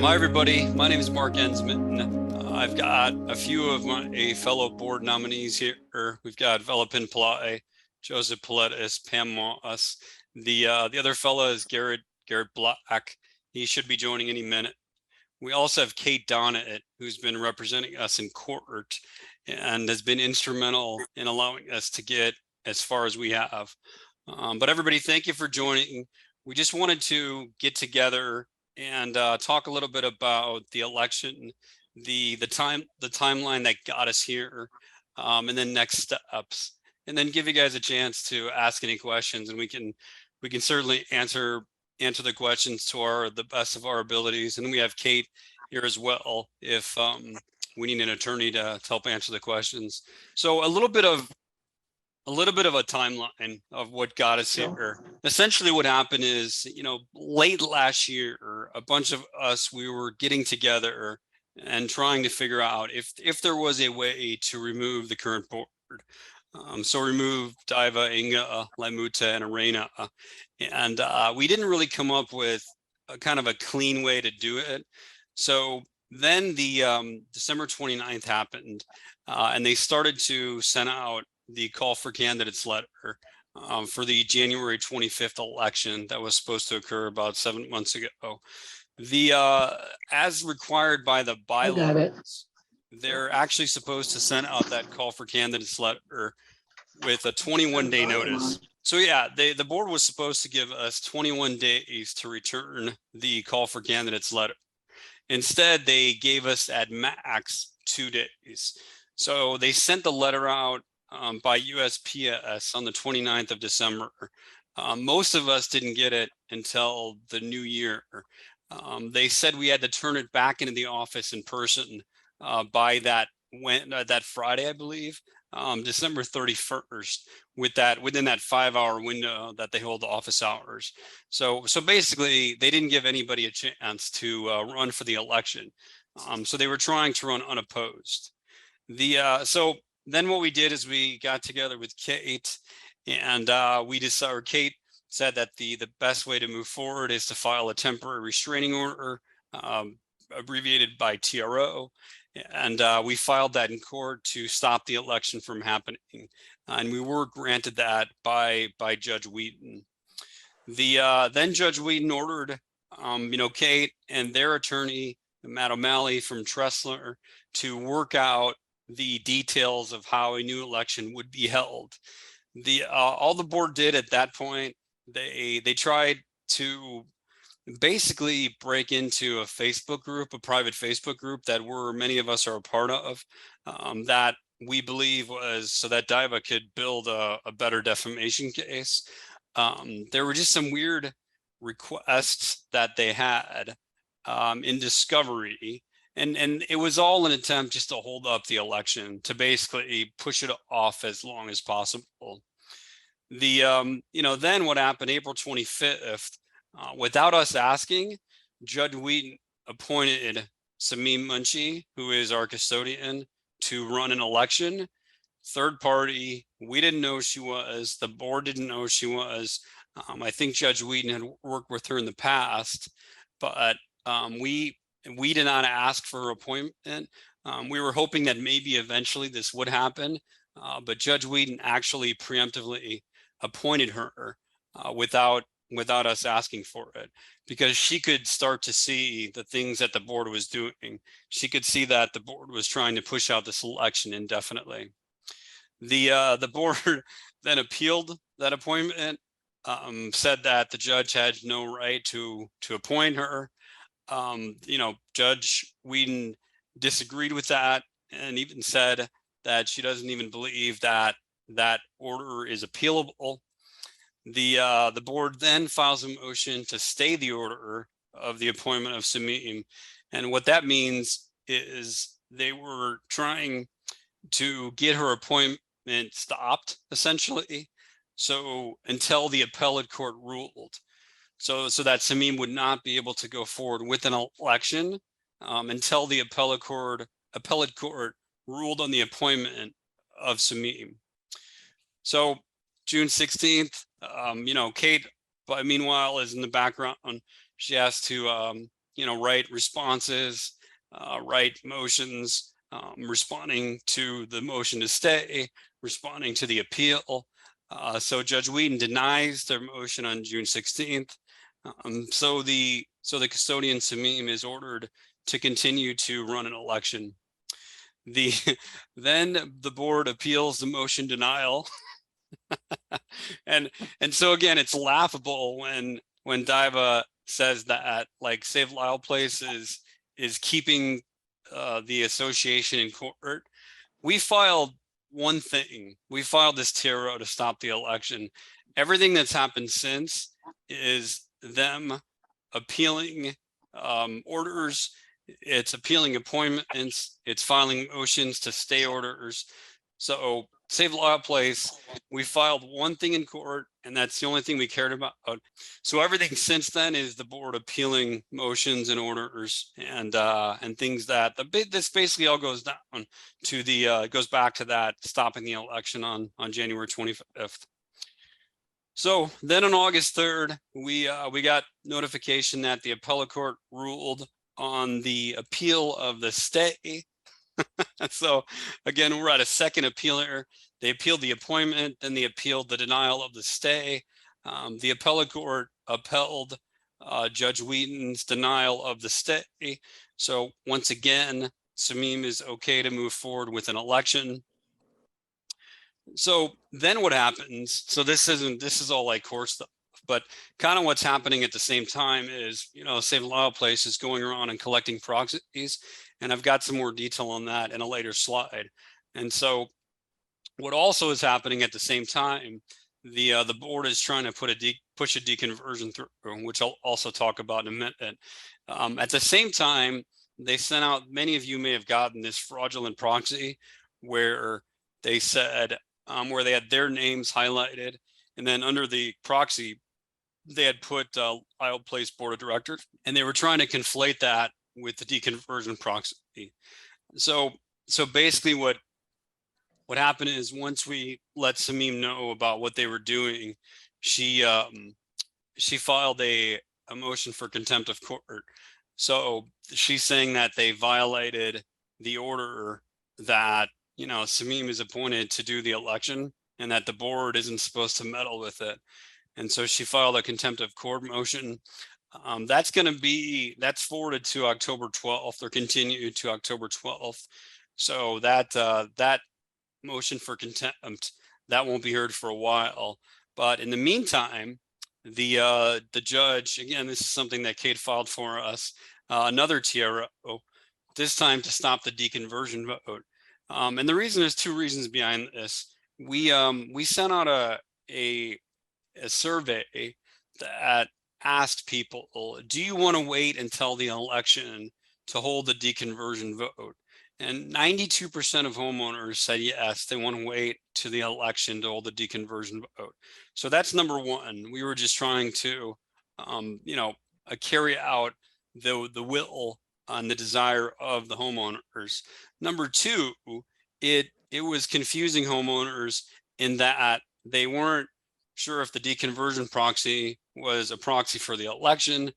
Hi, everybody. My name is Mark Ensman. I've got a few of my fellow board nominees here. We've got Velopin Palai, Joseph Paletis, Pam Moss. The other fella is Garrett Black. He should be joining any minute. We also have Kate Donat, who's been representing us in court and has been instrumental in allowing us to get as far as we have. But everybody, thank you for joining. We just wanted to get together and talk a little bit about the election, the timeline that got us here, and then next steps, and then give you guys a chance to ask any questions, and we can certainly answer the questions to the best of our abilities. And we have Kate here as well if we need an attorney to help answer the questions. So a little bit of a timeline of what got us here. Essentially what happened is, late last year, a bunch of us, we were getting together and trying to figure out if there was a way to remove the current board. So remove Diva, Inga, Lamuta, and Arena. And we didn't really come up with a kind of a clean way to do it. So then the December 29th happened, and they started to send out the call for candidates letter for the January 25th election that was supposed to occur about 7 months ago. As required by the bylaws, they're actually supposed to send out that call for candidates letter with a 21-day notice. So yeah, the board was supposed to give us 21 days to return the call for candidates letter. Instead, they gave us at max 2 days. So they sent the letter out by USPS on the 29th of December. Most of us didn't get it until the new year. They said we had to turn it back into the office in person by that Friday, I believe, December 31st, within that 5-hour window that they hold the office hours. So basically, they didn't give anybody a chance to run for the election. So they were trying to run unopposed. So then what we did is we got together with Kate, and Kate said that the best way to move forward is to file a temporary restraining order, abbreviated by TRO. And we filed that in court to stop the election from happening. And we were granted that by Judge Wheaton. Then Judge Wheaton ordered, Kate and their attorney, Matt O'Malley from Tressler, to work out the details of how a new election would be held. All the board did at that point, they tried to basically break into a Facebook group, a private Facebook group that many of us are a part of, that we believe was so that Diva could build a better defamation case. There were just some weird requests that they had in discovery. And it was all an attempt just to hold up the election, to basically push it off as long as possible. Then what happened April 25th, without us asking, Judge Wheaton appointed Samim Munshi, who is our custodian, to run an election. Third party, we didn't know she was, the board didn't know she was. I think Judge Wheaton had worked with her in the past, but we did not ask for her appointment. We were hoping that maybe eventually this would happen, but Judge Wheaton actually preemptively appointed her without us asking for it, because she could start to see the things that the board was doing. She could see that the board was trying to push out this election indefinitely. The board then appealed that appointment, said that the judge had no right to appoint her. Judge Wheaton disagreed with that and even said that she doesn't even believe that order is appealable. The board then files a motion to stay the order of the appointment of Samim. And what that means is they were trying to get her appointment stopped, essentially. So until the appellate court ruled. So that Samim would not be able to go forward with an election until the appellate court ruled on the appointment of Samim. So June 16th, Kate, but meanwhile, is in the background. She has to, write responses, write motions, responding to the motion to stay, responding to the appeal. So Judge Whedon denies their motion on June 16th. So the custodian Samim is ordered to continue to run an election. Then the board appeals the motion denial. and so again, it's laughable when Diva says that like Save Lisle Place is keeping the association in court. We filed one thing. We filed this TRO to stop the election. Everything that's happened since is them appealing orders. It's appealing appointments. It's filing motions to stay orders. So Save Lisle Place, we filed one thing in court, and that's the only thing we cared about. So everything since then is the board appealing motions and orders and things that this basically all goes down to the goes back to that stopping the election on January 25th. So then on August 3rd, we got notification that the appellate court ruled on the appeal of the stay. So again, we're at a second appeal here. They appealed the appointment, then they appealed the denial of the stay. The appellate court upheld Judge Whedon's denial of the stay. So once again, Samim is okay to move forward with an election. So then what happens? So this is all like court stuff, but kind of what's happening at the same time is, Save Lisle Place is going around and collecting proxies, and I've got some more detail on that in a later slide. And so what also is happening at the same time, the board is trying to push a deconversion through, which I'll also talk about in a minute. At the same time, they sent out, many of you may have gotten this fraudulent proxy where they said, where they had their names highlighted, and then under the proxy, they had put Lisle Place Board of Directors, and they were trying to conflate that with the deconversion proxy. So basically what happened is once we let Samim know about what they were doing, she filed a motion for contempt of court. So she's saying that they violated the order that Samim is appointed to do the election and that the board isn't supposed to meddle with it. And so she filed a contempt of court motion. That's forwarded to October 12th or continued to October 12th. So that motion for contempt, that won't be heard for a while. But in the meantime, the judge, again, this is something that Kate filed for us, another TRO, this time to stop the deconversion vote. And the reason, there's two reasons behind this. We sent out a survey that asked people, do you want to wait until the election to hold the deconversion vote? And 92% of homeowners said yes, they want to wait to the election to hold the deconversion vote. So that's number one. We were just trying to, carry out the will and the desire of the homeowners. Number two, it was confusing homeowners in that they weren't sure if the deconversion proxy was a proxy for the election.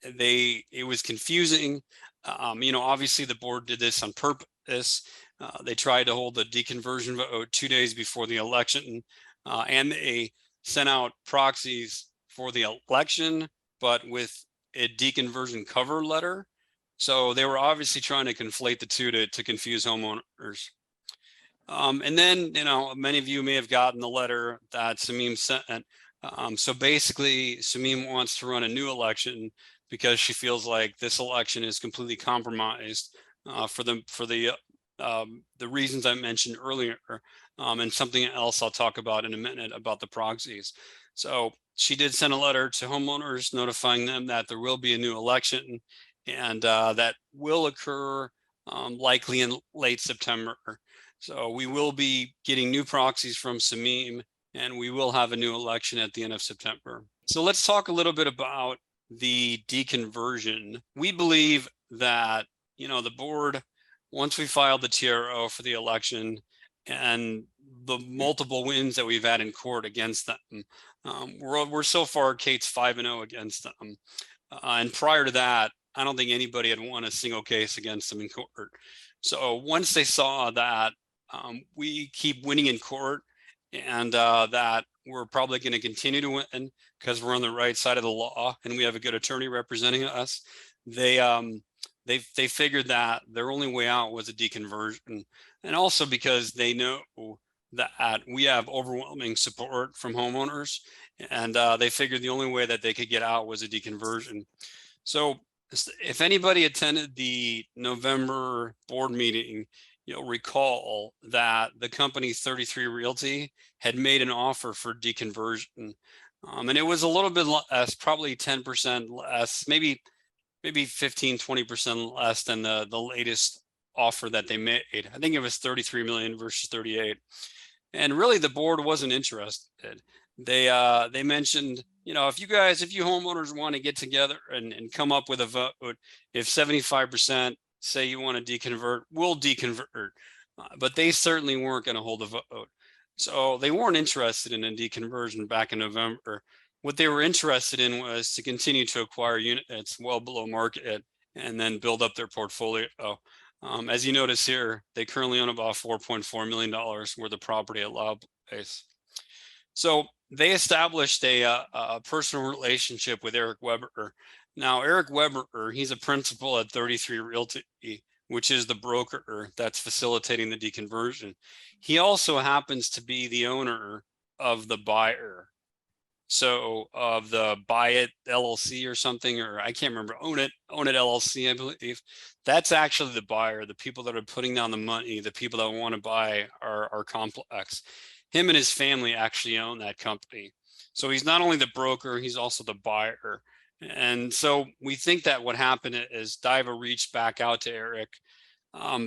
It was confusing. Obviously the board did this on purpose. They tried to hold the deconversion vote 2 days before the election, and they sent out proxies for the election, but with a deconversion cover letter. So they were obviously trying to conflate the two to confuse homeowners. And then, many of you may have gotten the letter that Samim sent. So basically, Samim wants to run a new election because she feels like this election is completely compromised for the reasons I mentioned earlier, and something else I'll talk about in a minute about the proxies. So she did send a letter to homeowners notifying them that there will be a new election, and that will occur likely in late September. So we will be getting new proxies from Samim, and we will have a new election at the end of September. So let's talk a little bit about the deconversion. We believe that, the board, once we filed the TRO for the election and the multiple wins that we've had in court against them, we're so far, Kate's 5-0 against them. We believe And prior to that, I don't think anybody had won a single case against them in court. So once they saw that we keep winning in court, and that we're probably going to continue to win because we're on the right side of the law and we have a good attorney representing us, they figured that their only way out was a deconversion, and also because they know that we have overwhelming support from homeowners, and they figured the only way that they could get out was a deconversion. So if anybody attended the November board meeting, you'll recall that the company 33 Realty had made an offer for deconversion. And it was a little bit less, probably 10% less, maybe 15, 20% less than the latest offer that they made. I think it was 33 million versus 38. And really the board wasn't interested. They mentioned, you know, if you homeowners want to get together and come up with a vote, if 75% say you want to deconvert, we'll deconvert. But they certainly weren't going to hold a vote. So they weren't interested in a deconversion back in November. What they were interested in was to continue to acquire units well below market and then build up their portfolio. As you notice here, they currently own about $4.4 million worth of property at Lisle Place. So they established a personal relationship with Eric Weber. Now, Eric Weber, he's a principal at 33 Realty, which is the broker that's facilitating the deconversion. He also happens to be the owner of the buyer. So of the Buy It LLC or something, or I can't remember, Own It LLC, I believe. That's actually the buyer, the people that are putting down the money, the people that want to buy our complex. Him and his family actually own that company. So he's not only the broker, he's also the buyer. And so we think that what happened is Diva reached back out to Eric.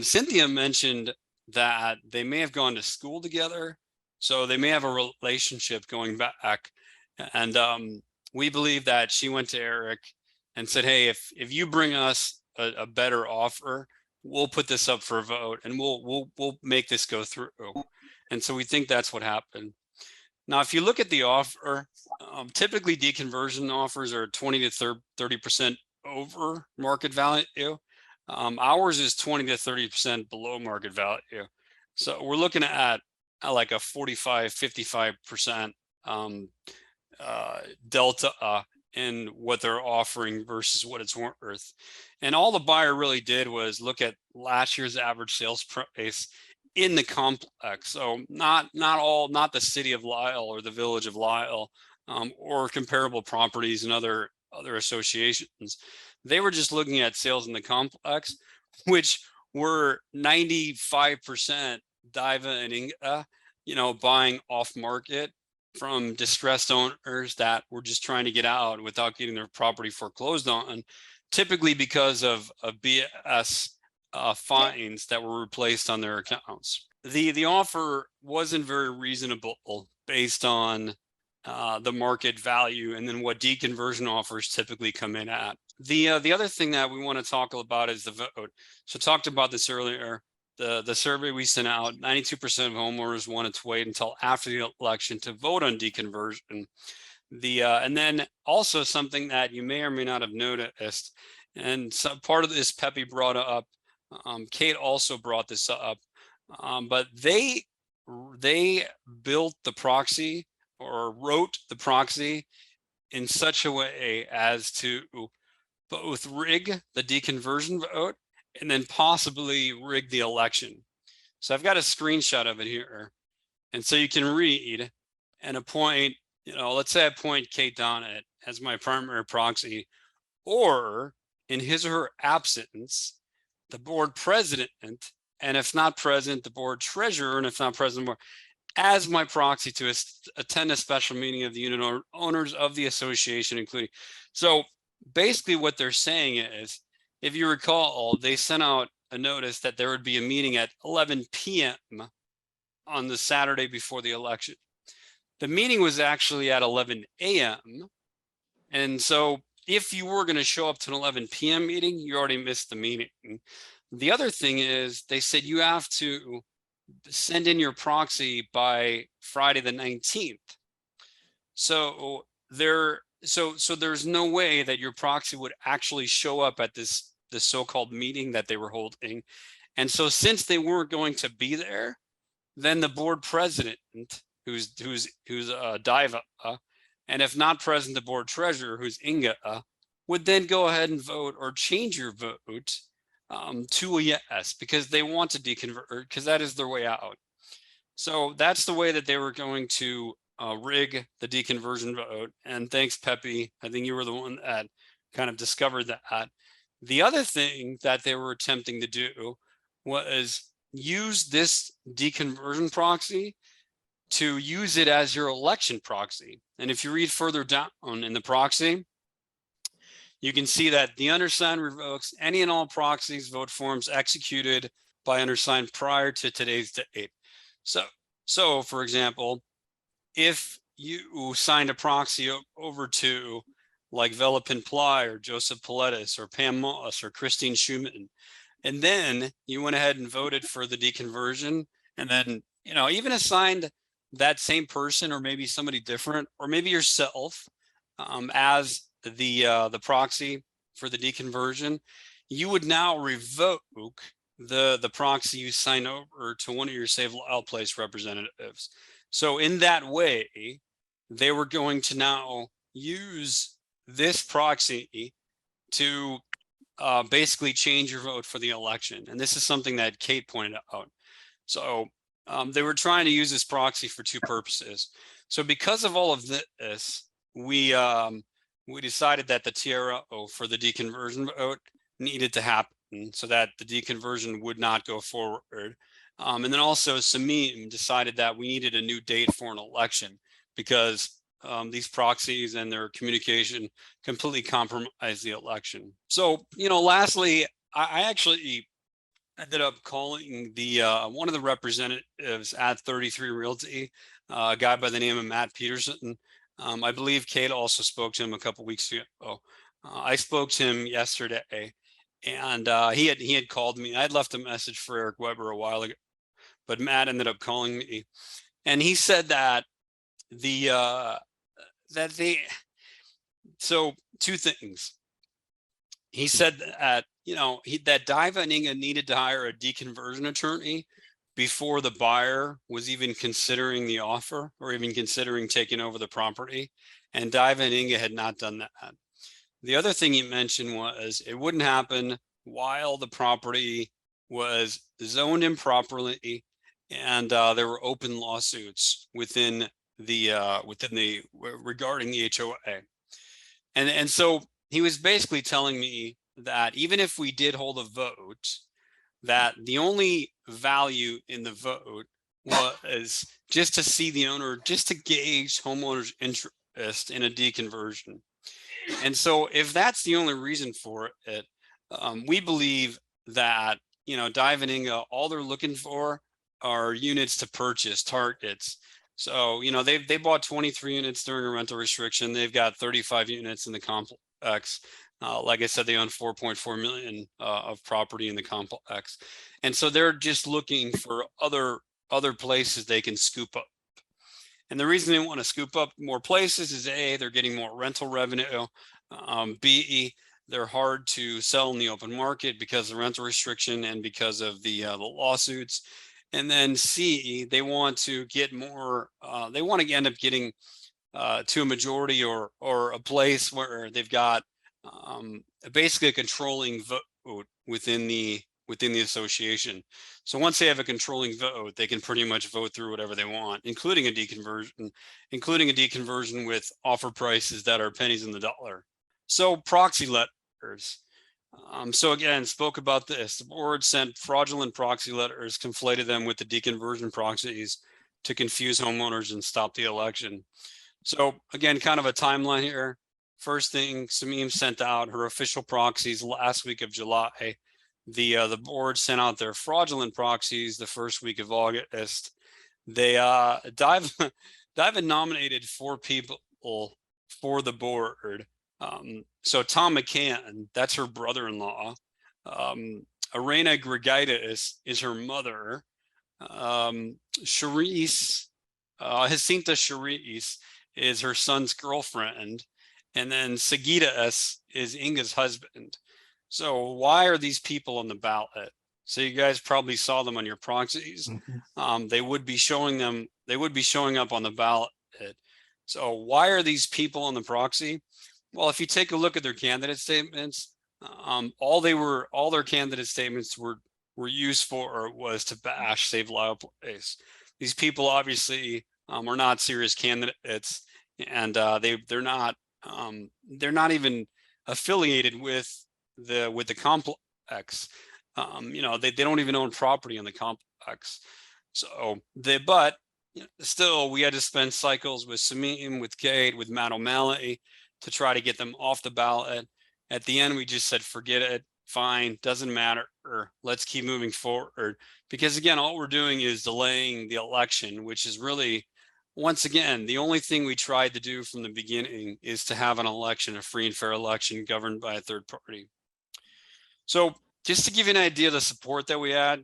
Cynthia mentioned that they may have gone to school together. So they may have a relationship going back. And we believe that she went to Eric and said, hey, if you bring us a better offer, we'll put this up for a vote and we'll make this go through. And so we think that's what happened. Now, if you look at the offer, typically deconversion offers are 20 to 30% over market value. Ours is 20 to 30% below market value. So we're looking at like a 45, 55% delta in what they're offering versus what it's worth. And all the buyer really did was look at last year's average sales price in the complex. So not the city of Lisle or the village of Lisle, or comparable properties and other associations. They were just looking at sales in the complex, which were 95% Diva and Inga, buying off market from distressed owners that were just trying to get out without getting their property foreclosed on, typically because of BS fines that were replaced on their accounts. The offer wasn't very reasonable based on the market value and then what deconversion offers typically come in at. The other thing that we want to talk about is the vote. So talked about this earlier. The survey we sent out, 92% of homeowners wanted to wait until after the election to vote on deconversion. And then also something that you may or may not have noticed, and some part of this Pepe brought up, Kate also brought this up, but they built the proxy or wrote the proxy in such a way as to both rig the deconversion vote and then possibly rig the election. So I've got a screenshot of it here. And so you can read and appoint, let's say I appoint Kate Donnet as my primary proxy, or in his or her absence, the board president, and if not present, the board treasurer, and if not present, as my proxy to attend a special meeting of the unit owners of the association, including. So basically what they're saying is, if you recall, they sent out a notice that there would be a meeting at 11 p.m. on the Saturday before the election. The meeting was actually at 11 a.m. And so if you were going to show up to an 11 p.m. meeting, you already missed the meeting. The other thing is they said you have to send in your proxy by Friday the 19th. So they're so there's no way that your proxy would actually show up at this so-called meeting that they were holding. And so since they weren't going to be there, then the board president, who's Diva, and if not present, the board treasurer, who's Inga, would then go ahead and vote or change your vote to a yes, because they want to deconvert, because that is their way out. So that's the way that they were going to rig the deconversion vote. And thanks, Pepe. I think you were the one that kind of discovered that. The other thing that they were attempting to do was use this deconversion proxy to use it as your election proxy. And if you read further down in the proxy, you can see that the undersigned revokes any and all proxies vote forms executed by undersigned prior to today's date. So for example, if you signed a proxy over to like Velopin Ply or Joseph Piletis or Pam Moss or Christine Schumann, and then you went ahead and voted for the deconversion, and then, you know, even assigned that same person or maybe somebody different, or maybe yourself as the proxy for the deconversion, you would now revoke the proxy you sign over to one of your Save Lisle Place representatives. So in that way, they were going to now use this proxy to basically change your vote for the election. And this is something that Kate pointed out. So they were trying to use this proxy for two purposes. So because of all of this, we decided that the TRO for the deconversion vote needed to happen so that the deconversion would not go forward. And then also Samim decided that we needed a new date for an election because these proxies and their communication completely compromised the election. So, you know, lastly, I actually ended up calling the one of the representatives at 33 Realty, a guy by the name of Matt Peterson. I believe Kate also spoke to him a couple weeks ago. I spoke to him yesterday, and he had called me. I had left a message for Eric Weber a while ago, but Matt ended up calling me, and he said that so two things. He said that, you know, that Diva and Inga needed to hire a deconversion attorney before the buyer was even considering the offer or even considering taking over the property. And Diva and Inga had not done that. The other thing he mentioned was it wouldn't happen while the property was zoned improperly and there were open lawsuits within the regarding the HOA. And so he was basically telling me that even if we did hold a vote, that the only value in the vote was just to see the owner, just to gauge homeowners' interest in a deconversion. And so if that's the only reason for it, we believe that, you know, Dive and Inga, all they're looking for are units to purchase, targets. So, you know, they bought 23 units during a rental restriction. They've got 35 units in the complex. Like I said, they own 4.4 million of property in the complex. And so they're just looking for other places they can scoop up. And the reason they want to scoop up more places is A, they're getting more rental revenue. B, they're hard to sell in the open market because of the rental restriction and because of the lawsuits. And then C, they want to get more, they want to end up getting to a majority or a place where they've got basically a controlling vote within the association. So once they have a controlling vote, they can pretty much vote through whatever they want, including a deconversion with offer prices that are pennies in the dollar. So proxy letters. So again, spoke about this. The board sent fraudulent proxy letters, conflated them with the deconversion proxies to confuse homeowners and stop the election. So again, kind of a timeline here. First thing, Samim sent out her official proxies last week of July. The board sent out their fraudulent proxies the first week of August. They Dive nominated 4 people for the board. So Tom McCann, that's her brother-in-law. Arena Grigaitis is her mother. Charisse, Jacinta Charisse is her son's girlfriend. And then Sagita S is Inga's husband. So why are these people on the ballot? So you guys probably saw them on your proxies. They would be showing them. They would be showing up on the ballot. So why are these people on the proxy? Well, if you take a look at their candidate statements, all their candidate statements were used for or was to bash Save Lisle Place. These people obviously are not serious candidates, and they're not even affiliated with the complex. They don't even own property on the complex. So but still, we had to spend cycles with Samin, with Kate, with Matt O'Malley to try to get them off the ballot. At the end, we just said, forget it, fine, doesn't matter, or let's keep moving forward. Because again, all we're doing is delaying the election, which is really, once again, the only thing we tried to do from the beginning is to have an election, a free and fair election governed by a third party. So just to give you an idea of the support that we had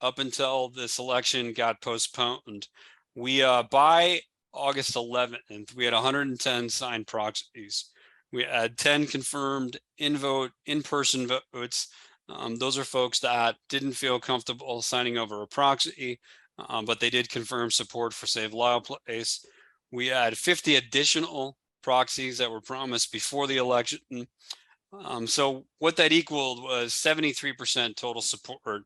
up until this election got postponed, we by August 11th, we had 110 signed proxies. We had 10 confirmed in-person votes. Those are folks that didn't feel comfortable signing over a proxy, but they did confirm support for Save Lisle Place. We had 50 additional proxies that were promised before the election. So what that equaled was 73% total support.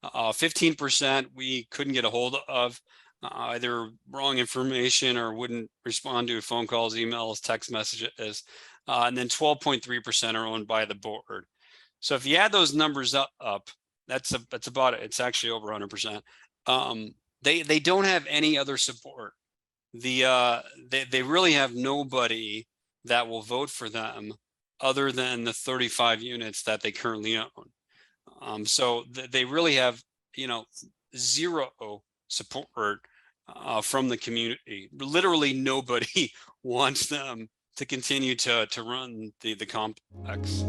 15% we couldn't get a hold of, either wrong information or wouldn't respond to phone calls, emails, text messages. And then 12.3% are owned by the board. So if you add those numbers up, that's about it. It's actually over 100%. They don't have any other support. They really have nobody that will vote for them other than the 35 units that they currently own. So they really have, zero support from the community. Literally nobody wants them to continue to run the complex.